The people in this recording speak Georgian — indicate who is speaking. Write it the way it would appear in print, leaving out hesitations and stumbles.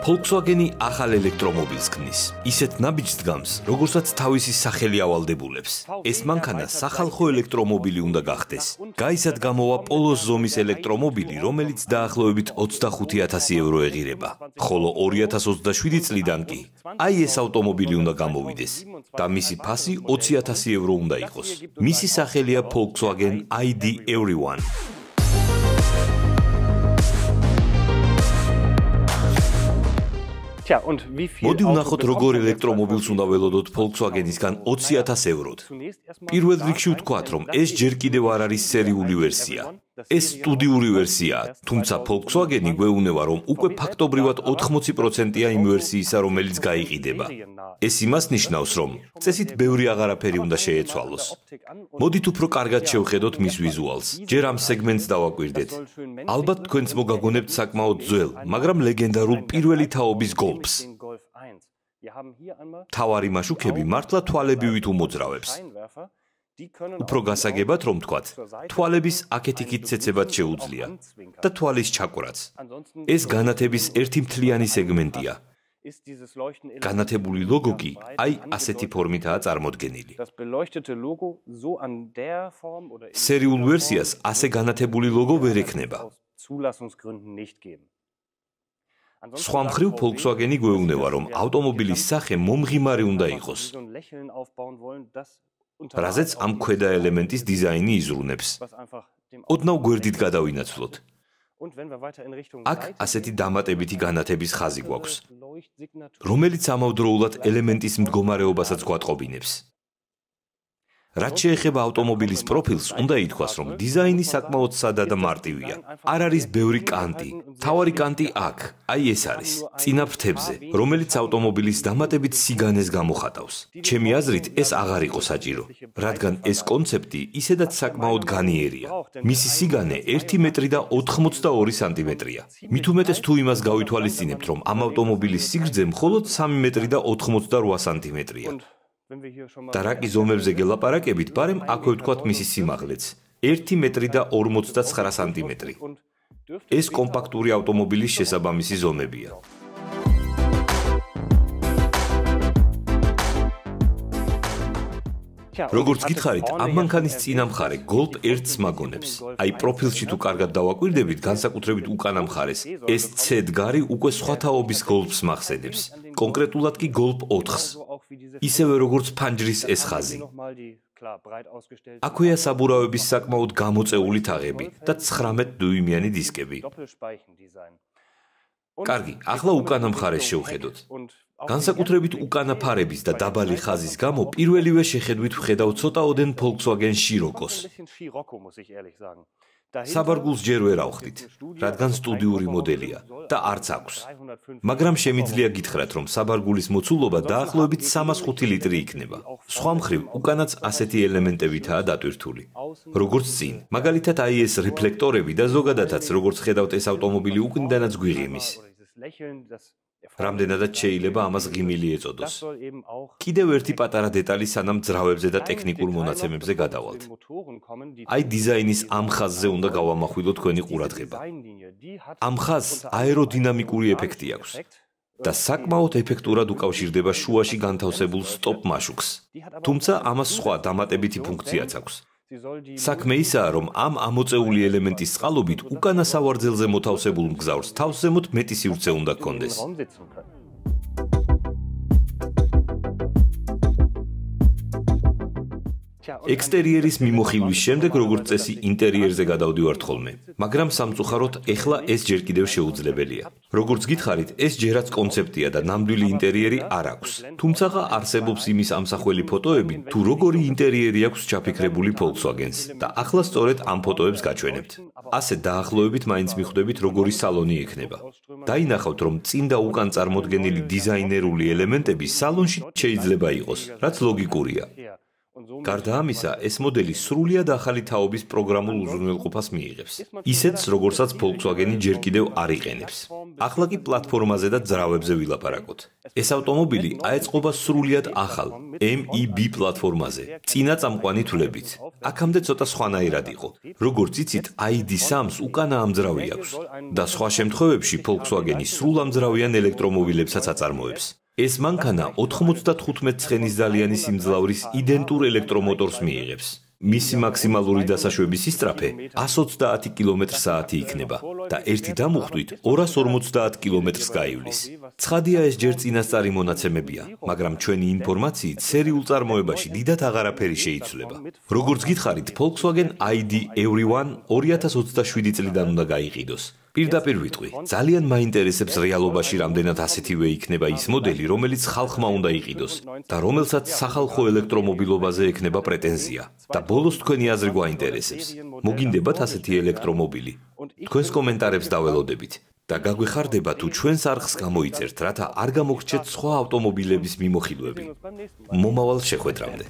Speaker 1: Volkswagen-ი ახალ ელექტრომობილს ქმნის. ისეთ ნაბიჯს დგამს, როგორცაც თავისი სახელი ავალდებულებს. ეს მანქანა სახალხო ელექტრომობილი უნდა გახდეს. გაისად გამოვა პოლოს ზომის ელექტრომობილი, რომელიც დაახლოებით 25,000 евро ეღირება. ხოლო 2027 წლიდან კი აი ეს ავტომობილი უნდა გამოვიდეს და მისი ფასი 20,000 евро უნდა იყოს. მისი სახელია Volkswagen ID Everyone. მოდი ვნახოთ, როგორ ელექტრომობილს უნდა ველოდოთ Volkswagen-ისგან 20,000 ევროდ. პირველ რიგში ვთქვათ, რომ ეს ჯერ კიდევ არ არის სერიული ვერსია. ეს სტუდიური ვერსიაა, თუმცა Volkswagen-ი გვეუბნება, რომ უკვე ფაქტობრივად 80%-ია იმ ვერსიისა, რომელიც გაიყიდება. ეს იმას ნიშნავს, რომ წესით ბევრი აღარაფერი უნდა შეეცვალოს. მოდით უფრო კარგად შევხედოთ მის ვიზუალს. ჯერ ამ სეგმენტს დავაკვირდეთ. ალბათ თქვენც მოგაგონებთ საკმაოდ ძველ, მაგრამ ლეგენდარულ პირველი თაობის Golfs. თავარი მაშუქები მართლა თვალებივით უმოძრავებს. უფრო გასაგებად რომ თქვათ, თვალების აქეთ-იქით ცეცებად შეუძლია და თვალის ჩაკვრაც. ეს განათების ერთი მთლიანი სეგმენტია. განათებული ლოგო კი აი ასეთი ფორმითაა წარმოდგენილი. სერიულ ვერსიას ასე განათებული ლოგო ვერ ექნება. სხვა მხრივ Volkswagen-ი გვეუბნება, რომ ავტომობილის სახე მომღიმარი უნდა იყოს. რაზეც ამ ქვედა ელემენტის დიზაინი იზრუნებს. ოდნავ გვერდით გადავინაცვლოთ. აქ ასეთი დამატებითი განათების ხაზი გვაქვს, რომელიც ამავდროულად ელემენტის მდგომარეობასაც გვატყობინებს. რაც შეეხება ავტომობილის პროფილს, უნდა ითქვას, რომ დიზაინი საკმაოდ სადა და მარტივია. არ არის ბევრი კანტი. მთავარი კანტი აქ, აი ეს არის, წინა ფრთებზე, რომელიც ავტომობილის დამატებით სიგანეს გამოხატავს. ჩემი აზრით, ეს აღარ იყო საჭირო, რადგან ეს კონცეფტი ისედაც საკმაოდ განიერია. მისი სიგანე 1 მეტრი და 82 სანტიმეტრია. მით უმეტეს თუ იმას გავითვალისწინებთ, რომ ამ ავტომობილის სიგრძე მხოლოდ 3 მეტრი და 88 სანტიმეტრია. და რაკი ზომებზე გელაპარაკებით, ბარემ აქვე ვთქვათ მისი სიმაღლეც 1 მეტრი და 59 სანტიმეტრი. ეს კომპაქტური ავტომობილის შესაბამისი ზომებია. როგორც გითხარით, ამ მანქანის წინა მხარე Golf 1-ს მაგონებს. აი პროფილში თუ კარგად დავაკვირდებით, განსაკუთრებით უკანა მხარეს, ეს C-დგარი უკვე სხვა თაობის Golf-ს მახსენებს. კონკრეტულად კი Golf 4-ს. ისევე როგორც ფანჯრის ეს ხაზი. აქვეა საბურავების საკმაოდ გამოწეული თაღები და 19 დიუმიანი დისკები. კარგი, ახლა უკანა მხარეს შევხედოთ. განსაკუთრებით უკანა ფარების და დაბალი ხაზის გამო პირველივე შეხედვით ვხედავ ცოტაოდენ Volkswagen Scirocco-ს. საბარგულს ჯერ ვერ ავხდით, რადგან სტუდიური მოდელია და არც აქვს. მაგრამ შემიძლია გითხრათ, რომ საბარგულის მოცულობა დაახლოებით 305 ლიტრი იქნება. სხვა მხრივ, უკანაც ასეთი ელემენტებითაა დატვირთული. როგორც წინ, მაგალითად აი ეს რეფლექტორები და ზოგადადაც, როგორც ხედავთ, ეს ავტომობილი უკნიდანაც გვიღიმის. რამდენადაც შეიძლება ამას ღიმილი ეწოდოს. კიდევ ერთი პატარა დეტალი სანამ ძრავებზე და ტექნიკურ მონაცემებზე გადავალთ. აი დიზაინის ამ ხაზზე უნდა გავამახვილოთ თქვენი ყურადღება. ამ ხაზს აეროდინამიკური ეფექტი აქვს და საკმაოდ ეფექტურად უკავშირდება შუაში განთავსებულ სტოპ მაშუქს. თუმცა ამას სხვა დამატებითი ფუნქციაც აქვს. საქმე ისაა, რომ ამ ამოწეული ელემენტის წყალობით უკანა სავარძელზე მოთავსებულ მგზავრს თავს ზემოთ მეტი სივრცე უნდა ჰქონდეს. ექსტერიერის მიმოხილვის შემდეგ, როგორც წესი, ინტერიერზე გადავდივართ ხოლმე, მაგრამ სამწუხაროდ ეხლა ეს ჯერ კიდევ შეუძლებელია. როგორც გითხარით, ეს ჯერაც კონცეფტია და ნამდვილი ინტერიერი არ აქვს. თუმცა არსებობს იმის ამსახველი ფოტოები, თუ როგორი ინტერიერი აქვს ჩაფიქრებული Volkswagen-ს და ახლა სწორედ ამ ფოტოებს გაჩვენებთ. ასე დაახლოებით მაინც მიხვდებით, როგორი სალონი ექნება. დაინახავთ, რომ წინ და უკან წარმოდგენილი დიზაინერული ელემენტები სალონში შეიძლება იყოს, რაც ლოგიკურია. გარდა ამისა, ეს მოდელი სრულიად ახალი თაობის პროგრამულ უზრუნველყოფას მიიღებს. ისეთს, როგორცაც Volkswagen-ი ჯერ კიდევ არ იყენებს. ახლა კი პლატფორმაზე და ძრავებზე ვილაპარაკოთ. ეს ავტომობილი აეწყობა სრულიად ახალ MEB პლატფორმაზე, წინა წამყვანი თვლებით. აქამდე ცოტა სხვანაირად იყო. როგორც იცით, ID.3-ს უკანა ამძრავი აქვს და სხვა შემთხვევებში Volkswagen-ი სრულ ამძრავიან ელექტრომობილებსაც აწარმოებს. ეს მანქანა 95 ცხენისძალიანი სიმძლავრის იდენტურ ელექტრომოტორს მიიღებს. მისი მაქსიმალური დასაშვების სისწრაფე 130 კმ/სთ იქნება და ერთი დამუხტვით 250 კმ-ს გაივლის. ცხადია, ეს ჯერ წინასწარი მონაცემებია, მაგრამ ჩვენი ინფორმაციით სერიულ წარმოებაში დიდად აღარაფერი შეიცვლება. როგორც გითხარით, Volkswagen ID Everyone 2027 წლიდან უნდა გაიყიდოს. პირდაპირ ვიტყვი, ძალიან მაინტერესებს რეალობაში რამდენად ასეთივე იქნება ის მოდელი, რომელიც ხალხმა უნდა იყიდოს და რომელსაც სახალხო ელექტრომობილობაზე ექნება პრეტენზია. და ბოლოს თქვენი აზრი გვაინტერესებს. მოგინდებათ ასეთი ელექტრომობილი? თქვენს კომენტარებს დაველოდებით და გაგვეხარდება თუ ჩვენს არხს გამოიწერთ, რათა არ გამოგრჩეთ სხვა ავტომობილების მიმოხილვები. მომავალ შეხვედრამდე.